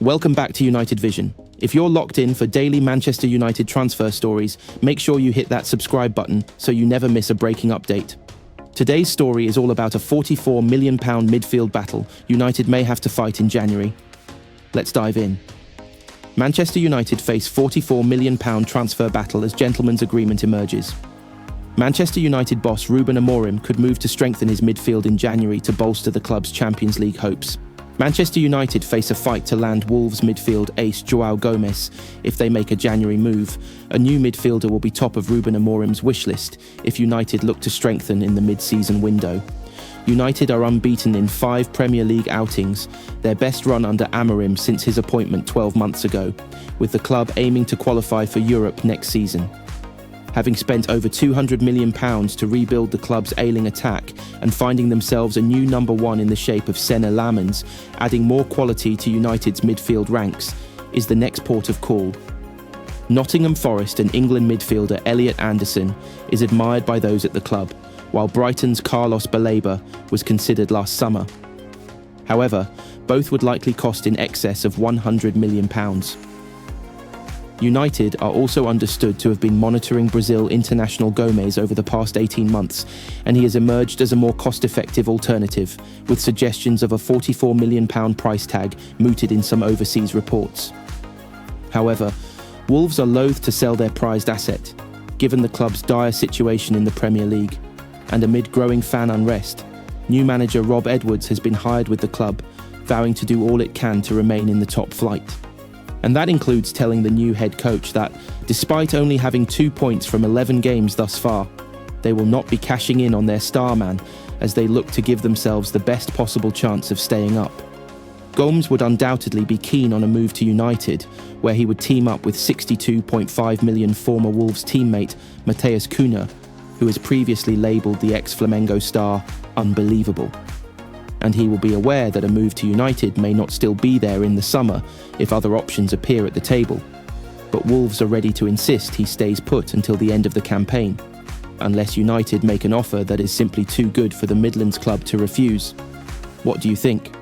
Welcome back to United Vision. If you're locked in for daily Manchester United transfer stories, make sure you hit that subscribe button so you never miss a breaking update. Today's story is all about a £44 million midfield battle United may have to fight in January. Let's dive in. Manchester United face £44 million transfer battle as gentleman's agreement emerges. Manchester United boss Ruben Amorim could move to strengthen his midfield in January to bolster the club's Champions League hopes. Manchester United face a fight to land Wolves midfield ace Joao Gomes if they make a January move. A new midfielder will be top of Ruben Amorim's wish list if United look to strengthen in the mid-season window. United are unbeaten in 5 Premier League outings, their best run under Amorim since his appointment 12 months ago, with the club aiming to qualify for Europe next season. Having spent over £200 million to rebuild the club's ailing attack and finding themselves a new number one in the shape of Senna Lamens, adding more quality to United's midfield ranks, is the next port of call. Nottingham Forest and England midfielder Elliot Anderson is admired by those at the club, while Brighton's Carlos Baleba was considered last summer. However, both would likely cost in excess of £100 million. United are also understood to have been monitoring Brazil international Gomes over the past 18 months, and he has emerged as a more cost-effective alternative, with suggestions of a £44 million price tag mooted in some overseas reports. However, Wolves are loath to sell their prized asset, given the club's dire situation in the Premier League, and amid growing fan unrest, new manager Rob Edwards has been hired with the club, vowing to do all it can to remain in the top flight. And that includes telling the new head coach that, despite only having 2 points from 11 games thus far, they will not be cashing in on their star man as they look to give themselves the best possible chance of staying up. Gomes would undoubtedly be keen on a move to United, where he would team up with £62.5 million former Wolves teammate Matheus Cunha, who has previously labelled the ex-Flamengo star unbelievable. And he will be aware that a move to United may not still be there in the summer if other options appear at the table. But Wolves are ready to insist he stays put until the end of the campaign, unless United make an offer that is simply too good for the Midlands club to refuse. What do you think?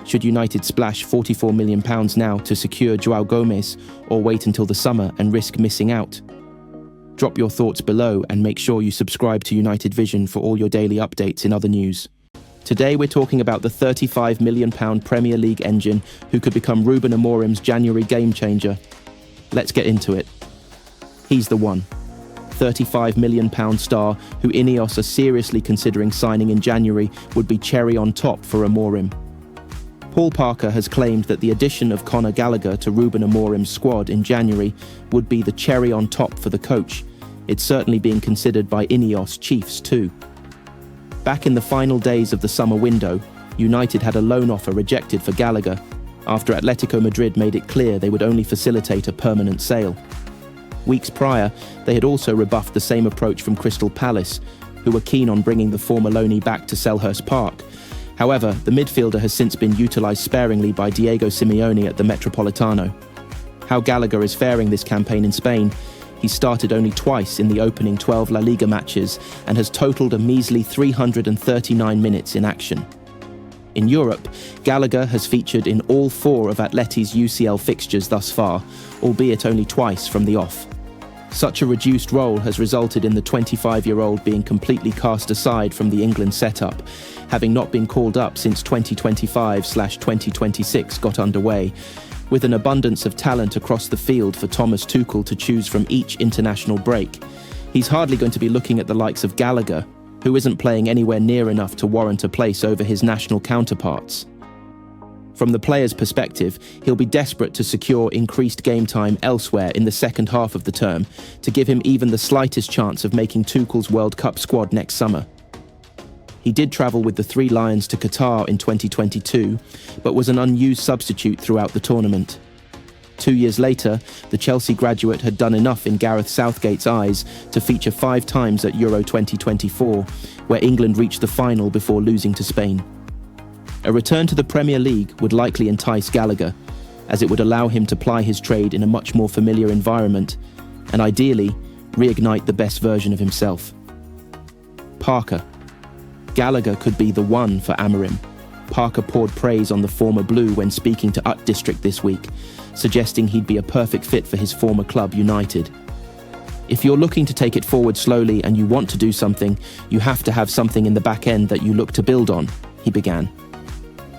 Should United splash £44 million now to secure Joao Gomes, or wait until the summer and risk missing out? Drop your thoughts below and make sure you subscribe to United Vision for all your daily updates in other news. Today we're talking about the £35 million Premier League engine who could become Ruben Amorim's January game changer. Let's get into it. He's the one. £35 million star who INEOS are seriously considering signing in January would be cherry on top for Amorim. Paul Parker has claimed that the addition of Conor Gallagher to Ruben Amorim's squad in January would be the cherry on top for the coach. It's certainly being considered by INEOS chiefs too. Back in the final days of the summer window, United had a loan offer rejected for Gallagher, after Atletico Madrid made it clear they would only facilitate a permanent sale. Weeks prior, they had also rebuffed the same approach from Crystal Palace, who were keen on bringing the former loanee back to Selhurst Park. However, the midfielder has since been utilised sparingly by Diego Simeone at the Metropolitano. How Gallagher is faring this campaign in Spain? He started only twice in the opening 12 La Liga matches and has totalled a measly 339 minutes in action. In Europe, Gallagher has featured in all 4 of Atleti's UCL fixtures thus far, albeit only twice from the off. Such a reduced role has resulted in the 25-year-old being completely cast aside from the England setup, having not been called up since 2025/2026 got underway, with an abundance of talent across the field for Thomas Tuchel to choose from each international break. He's hardly going to be looking at the likes of Gallagher, who isn't playing anywhere near enough to warrant a place over his national counterparts. From the player's perspective, he'll be desperate to secure increased game time elsewhere in the second half of the term to give him even the slightest chance of making Tuchel's World Cup squad next summer. He did travel with the Three Lions to Qatar in 2022, but was an unused substitute throughout the tournament. 2 years later, the Chelsea graduate had done enough in Gareth Southgate's eyes to feature 5 times at Euro 2024, where England reached the final before losing to Spain. A return to the Premier League would likely entice Gallagher, as it would allow him to ply his trade in a much more familiar environment, and ideally, reignite the best version of himself. Parker. Gallagher could be the one for Amorim. Parker poured praise on the former Blue when speaking to Ut District this week, suggesting he'd be a perfect fit for his former club, United. If you're looking to take it forward slowly and you want to do something, you have to have something in the back end that you look to build on, he began.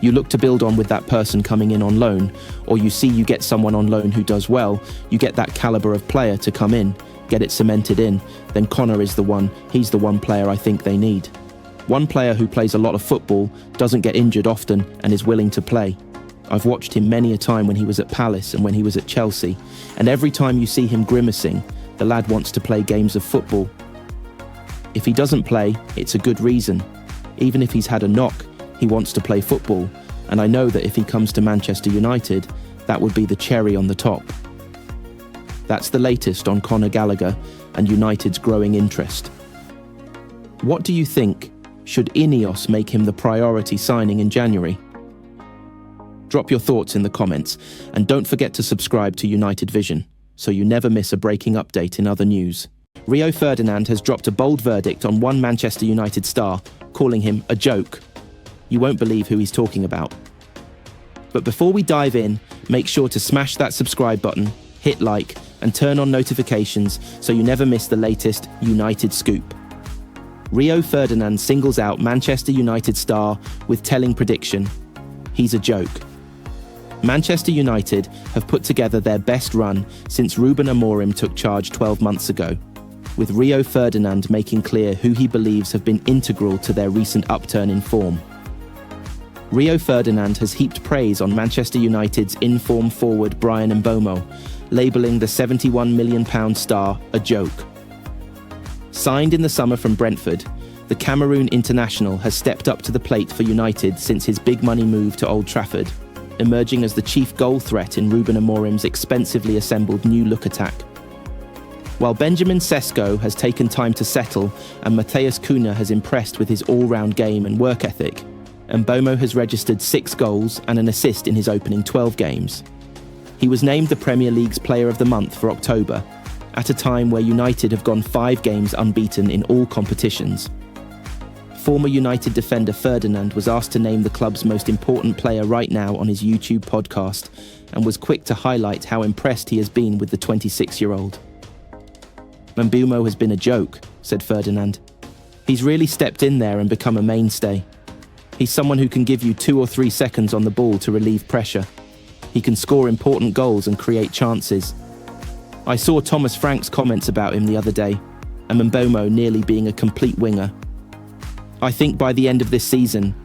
You look to build on with that person coming in on loan, or you see you get someone on loan who does well, you get that caliber of player to come in, get it cemented in, then Connor is the one, he's the one player I think they need. One player who plays a lot of football, doesn't get injured often, and is willing to play. I've watched him many a time when he was at Palace and when he was at Chelsea, and every time you see him grimacing, the lad wants to play games of football. If he doesn't play, it's a good reason. Even if he's had a knock, he wants to play football, and I know that if he comes to Manchester United, that would be the cherry on the top. That's the latest on Conor Gallagher and United's growing interest. What do you think? Should INEOS make him the priority signing in January? Drop your thoughts in the comments, and don't forget to subscribe to United Vision, so you never miss a breaking update in other news. Rio Ferdinand has dropped a bold verdict on one Manchester United star, calling him a joke. You won't believe who he's talking about. But before we dive in, make sure to smash that subscribe button, hit like, and turn on notifications so you never miss the latest United scoop. Rio Ferdinand singles out Manchester United star with telling prediction: he's a joke. Manchester United have put together their best run since Ruben Amorim took charge 12 months ago, with Rio Ferdinand making clear who he believes have been integral to their recent upturn in form. Rio Ferdinand has heaped praise on Manchester United's in-form forward Bryan Mbeumo, labelling the £71 million star a joke. Signed in the summer from Brentford, the Cameroon international has stepped up to the plate for United since his big money move to Old Trafford, emerging as the chief goal threat in Ruben Amorim's expensively assembled new-look attack. While Benjamin Sesko has taken time to settle and Matheus Cunha has impressed with his all-round game and work ethic, Mbeumo has registered 6 goals and an assist in his opening 12 games. He was named the Premier League's Player of the Month for October, at a time where United have gone 5 games unbeaten in all competitions. Former United defender Ferdinand was asked to name the club's most important player right now on his YouTube podcast, and was quick to highlight how impressed he has been with the 26-year-old. Mbeumo has been a joke, said Ferdinand. He's really stepped in there and become a mainstay. He's someone who can give you 2 or 3 seconds on the ball to relieve pressure. He can score important goals and create chances. I saw Thomas Frank's comments about him the other day, and Mbeumo nearly being a complete winger. I think by the end of this season,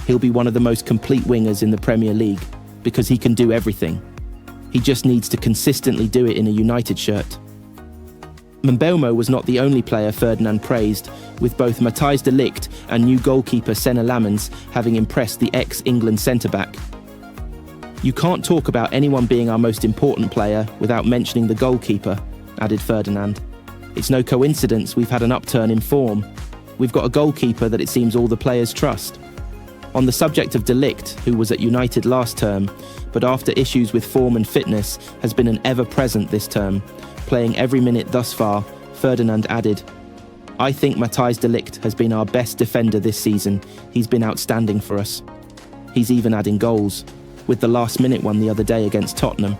he'll be one of the most complete wingers in the Premier League, because he can do everything. He just needs to consistently do it in a United shirt. Mbeumo was not the only player Ferdinand praised, with both Matthijs de Ligt and new goalkeeper Senna Lammens having impressed the ex-England centre-back. You can't talk about anyone being our most important player without mentioning the goalkeeper, added Ferdinand. It's no coincidence we've had an upturn in form. We've got a goalkeeper that it seems all the players trust. On the subject of de Ligt, who was at United last term, but after issues with form and fitness has been an ever-present this term, playing every minute thus far, Ferdinand added, I think Matthijs de Ligt has been our best defender this season. He's been outstanding for us. He's even adding goals, with the last-minute one the other day against Tottenham.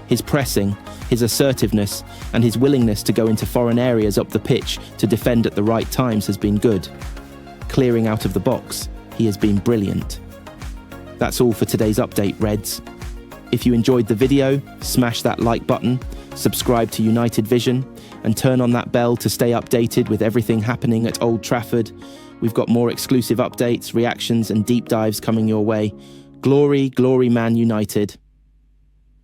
His pressing, his assertiveness, and his willingness to go into foreign areas up the pitch to defend at the right times has been good. Clearing out of the box, he has been brilliant. That's all for today's update, Reds. If you enjoyed the video, smash that like button, subscribe to United Vision, and turn on that bell to stay updated with everything happening at Old Trafford. We've got more exclusive updates, reactions, and deep dives coming your way. Glory, glory Man United.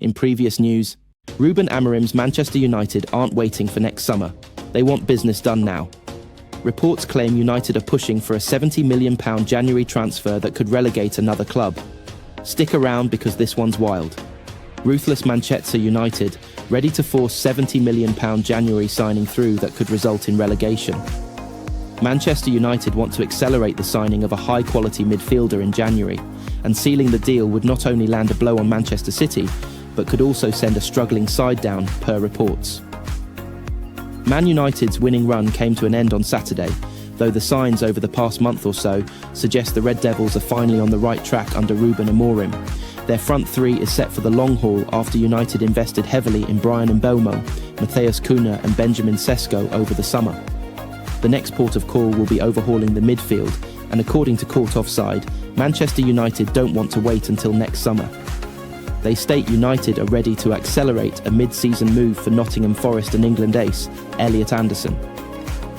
In previous news, Ruben Amorim's Manchester United aren't waiting for next summer. They want business done now. Reports claim United are pushing for a £70 million January transfer that could relegate another club. Stick around because this one's wild. Ruthless Manchester United ready to force £70 million January signing through that could result in relegation. Manchester United want to accelerate the signing of a high-quality midfielder in January, and sealing the deal would not only land a blow on Manchester City, but could also send a struggling side down, per reports. Man United's winning run came to an end on Saturday, though the signs over the past month or so suggest the Red Devils are finally on the right track under Ruben Amorim. Their front three is set for the long haul after United invested heavily in Brian Mbeumo, Matheus Cunha and Benjamin Sesko over the summer. The next port of call will be overhauling the midfield, and according to Court Offside, Manchester United don't want to wait until next summer. They state United are ready to accelerate a mid-season move for Nottingham Forest and England ace, Elliot Anderson.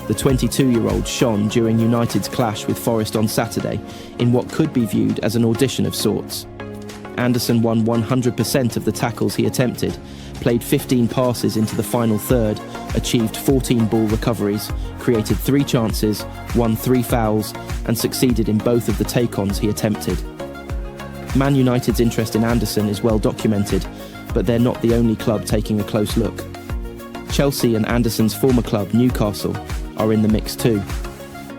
The 22-year-old shone during United's clash with Forest on Saturday in what could be viewed as an audition of sorts. Anderson won 100% of the tackles he attempted, played 15 passes into the final third, achieved 14 ball recoveries, created 3 chances, won 3 fouls, and succeeded in both of the take-ons he attempted. Man United's interest in Anderson is well documented, but they're not the only club taking a close look. Chelsea and Anderson's former club, Newcastle, are in the mix too.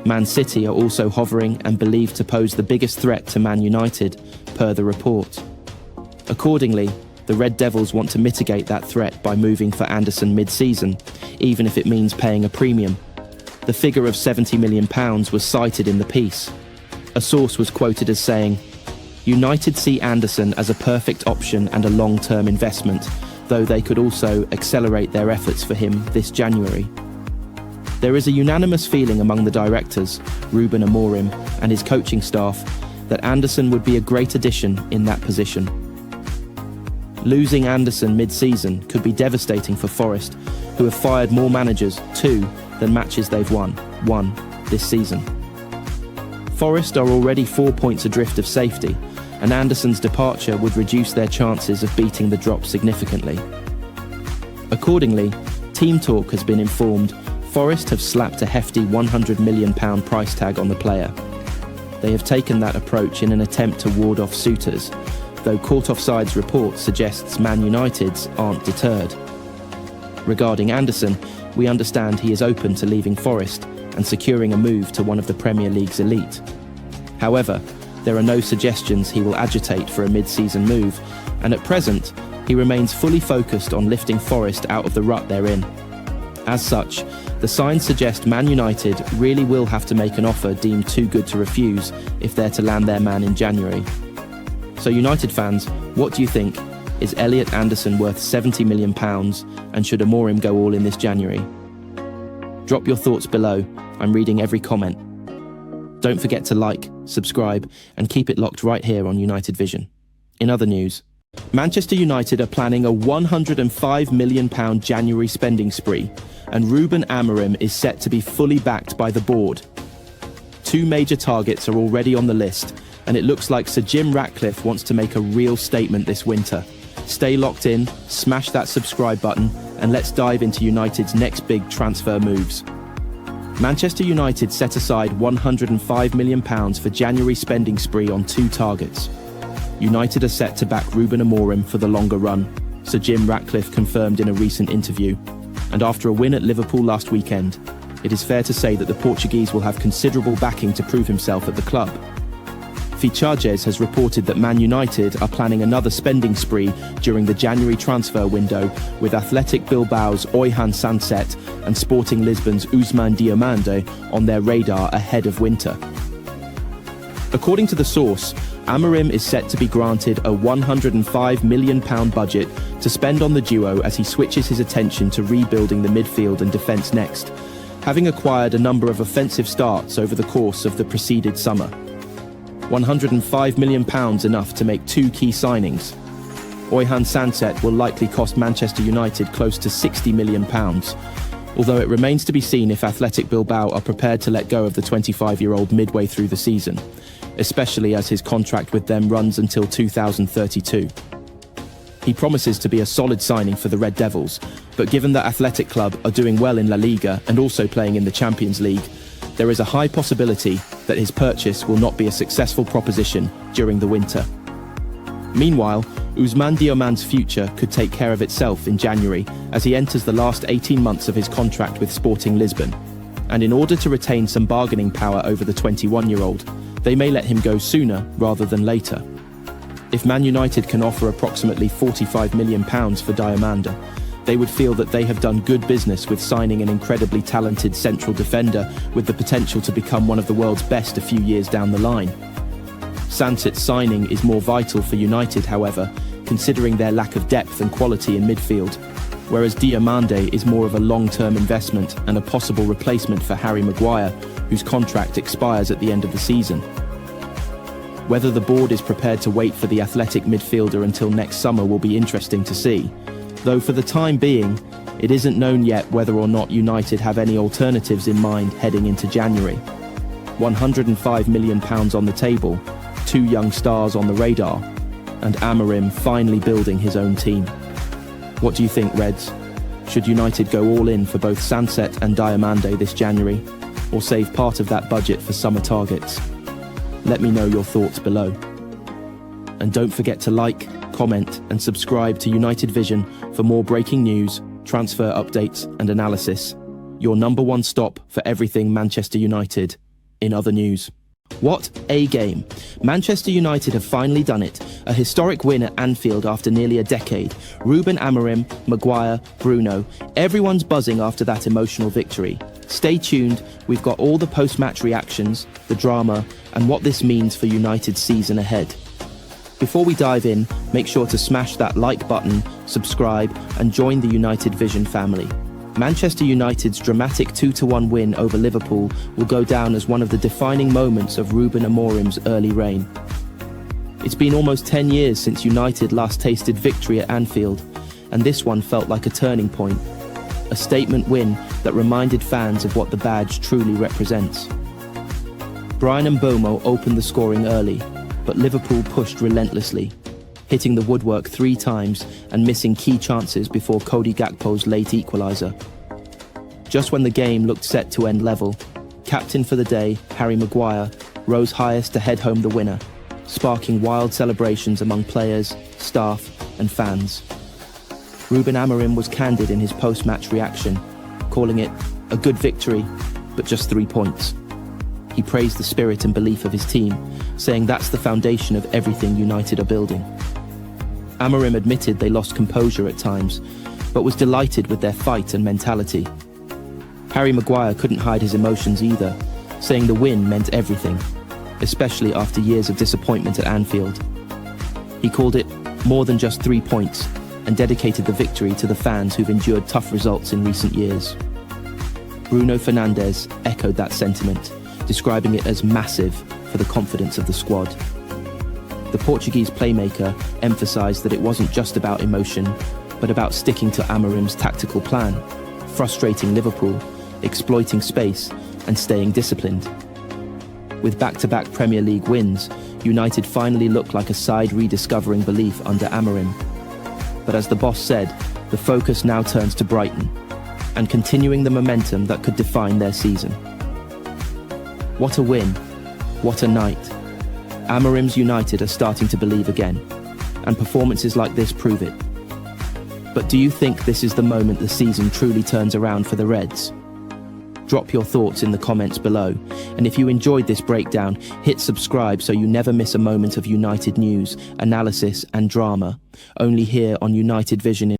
Man City are also hovering and believed to pose the biggest threat to Man United, per the report. Accordingly, the Red Devils want to mitigate that threat by moving for Anderson mid-season, even if it means paying a premium. The figure of £70 million was cited in the piece. A source was quoted as saying, "United see Anderson as a perfect option and a long-term investment, though they could also accelerate their efforts for him this January." There is a unanimous feeling among the directors, Ruben Amorim, and his coaching staff, that Anderson would be a great addition in that position. Losing Anderson mid-season could be devastating for Forest, who have fired more managers, 2, than matches they've won, 1, this season. Forest are already 4 points adrift of safety, and Anderson's departure would reduce their chances of beating the drop significantly. Accordingly, Team Talk has been informed Forest have slapped a hefty £100 million price tag on the player. They have taken that approach in an attempt to ward off suitors, though Court Offside's report suggests Man United's aren't deterred. Regarding Anderson, we understand he is open to leaving Forest and securing a move to one of the Premier League's elite. However, there are no suggestions he will agitate for a mid-season move, and at present, he remains fully focused on lifting Forest out of the rut they're in. As such, the signs suggest Man United really will have to make an offer deemed too good to refuse if they're to land their man in January. So United fans, what do you think? Is Elliot Anderson worth £70 million, and should Amorim go all in this January? Drop your thoughts below. I'm reading every comment. Don't forget to like, subscribe, and keep it locked right here on United Vision. In other news, Manchester United are planning a £105 million January spending spree, and Ruben Amorim is set to be fully backed by the board. 2 major targets are already on the list, and it looks like Sir Jim Ratcliffe wants to make a real statement this winter. Stay locked in, smash that subscribe button, and let's dive into United's next big transfer moves. Manchester United set aside £105 million for January spending spree on 2 targets. United are set to back Ruben Amorim for the longer run, Sir Jim Ratcliffe confirmed in a recent interview. And after a win at Liverpool last weekend, it is fair to say that the Portuguese will have considerable backing to prove himself at the club. Fichajes has reported that Man United are planning another spending spree during the January transfer window, with Athletic Bilbao's Oyhan Sanset and Sporting Lisbon's Ousmane Diomande on their radar ahead of winter. According to the source, Amorim is set to be granted a £105 million budget to spend on the duo as he switches his attention to rebuilding the midfield and defence next, having acquired a number of offensive starts over the course of the preceded summer. £105 million enough to make 2 key signings. Oyhan Sanset will likely cost Manchester United close to £60 million, although it remains to be seen if Athletic Bilbao are prepared to let go of the 25-year-old midway through the season, especially as his contract with them runs until 2032. He promises to be a solid signing for the Red Devils, but given that Athletic Club are doing well in La Liga and also playing in the Champions League, there is a high possibility that his purchase will not be a successful proposition during the winter. Meanwhile, Ousmane Diomande's future could take care of itself in January as he enters the last 18 months of his contract with Sporting Lisbon. And in order to retain some bargaining power over the 21-year-old, they may let him go sooner rather than later. If Man United can offer approximately £45 million for Diomande, They would feel that they have done good business with signing an incredibly talented central defender with the potential to become one of the world's best a few years down the line. Sanset's signing is more vital for United, however, considering their lack of depth and quality in midfield, whereas Diomande is more of a long-term investment and a possible replacement for Harry Maguire, whose contract expires at the end of the season. Whether the board is prepared to wait for the athletic midfielder until next summer will be interesting to see, though for the time being, it isn't known yet whether or not United have any alternatives in mind heading into January. £105 million on the table, 2 young stars on the radar, and Amorim finally building his own team. What do you think, Reds? Should United go all in for both Sanset and Diomande this January, or save part of that budget for summer targets? Let me know your thoughts below. And don't forget to like, comment and subscribe to United Vision for more breaking news, transfer updates and analysis. Your #1 stop for everything Manchester United. In other news. What a game. Manchester United have finally done it. A historic win at Anfield after nearly a decade. Ruben Amorim, Maguire, Bruno. Everyone's buzzing after that emotional victory. Stay tuned, we've got all the post-match reactions, the drama, and what this means for United's season ahead. Before we dive in, make sure to smash that like button, subscribe, and join the United Vision family. Manchester United's dramatic 2-1 win over Liverpool will go down as one of the defining moments of Ruben Amorim's early reign. It's been almost 10 years since United last tasted victory at Anfield, and this one felt like a turning point. A statement win that reminded fans of what the badge truly represents. Bryan Mbeumo opened the scoring early, but Liverpool pushed relentlessly, hitting the woodwork 3 times and missing key chances before Cody Gakpo's late equaliser. Just when the game looked set to end level, captain for the day, Harry Maguire, rose highest to head home the winner, sparking wild celebrations among players, staff and fans. Ruben Amorim was candid in his post-match reaction, calling it a good victory, but just 3 points. He praised the spirit and belief of his team, saying that's the foundation of everything United are building. Amorim admitted they lost composure at times, but was delighted with their fight and mentality. Harry Maguire couldn't hide his emotions either, saying the win meant everything, especially after years of disappointment at Anfield. He called it more than just 3 points and dedicated the victory to the fans who've endured tough results in recent years. Bruno Fernandes echoed that sentiment, describing it as massive for the confidence of the squad. The Portuguese playmaker emphasised that it wasn't just about emotion, but about sticking to Amorim's tactical plan, frustrating Liverpool, exploiting space, and staying disciplined. With back-to-back Premier League wins, United finally looked like a side rediscovering belief under Amorim. But as the boss said, the focus now turns to Brighton, and continuing the momentum that could define their season. What a win, what a night. Amorim's United are starting to believe again, and performances like this prove it. But do you think this is the moment the season truly turns around for the Reds? Drop your thoughts in the comments below, and if you enjoyed this breakdown, hit subscribe so you never miss a moment of United news, analysis and drama, only here on United Vision.